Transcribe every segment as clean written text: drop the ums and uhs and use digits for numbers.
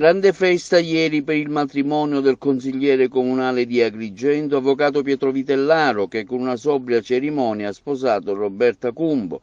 Grande festa ieri per il matrimonio del consigliere comunale di Agrigento, avvocato Pietro Vitellaro, che con una sobria cerimonia ha sposato Roberta Cumbo.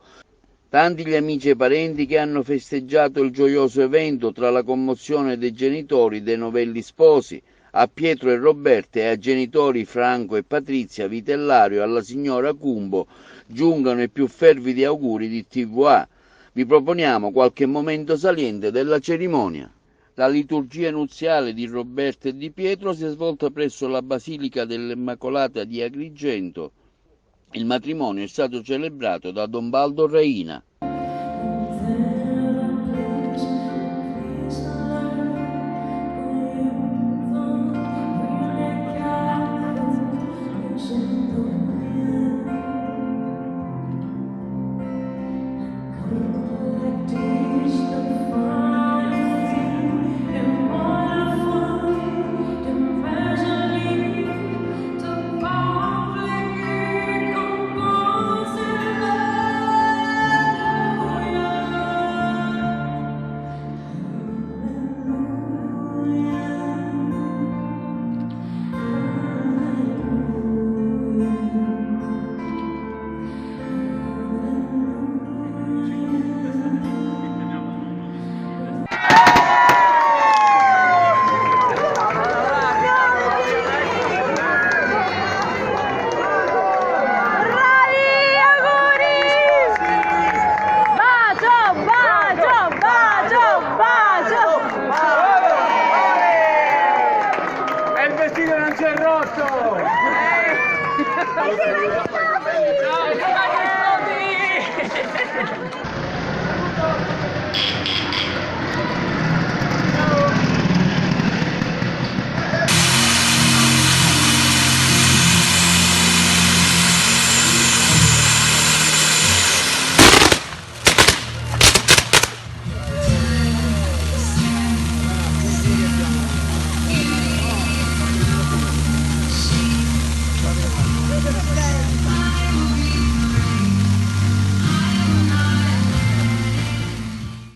Tanti gli amici e parenti che hanno festeggiato il gioioso evento tra la commozione dei genitori dei novelli sposi. A Pietro e Roberta e ai genitori Franco e Patrizia Vitellario e alla signora Cumbo giungano i più fervidi auguri di TVA. Vi proponiamo qualche momento saliente della cerimonia. La liturgia nuziale di Roberta e di Pietro si è svolta presso la Basilica dell'Immacolata di Agrigento. Il matrimonio è stato celebrato da Don Baldo Reina. Non c'è rotto! Ciao!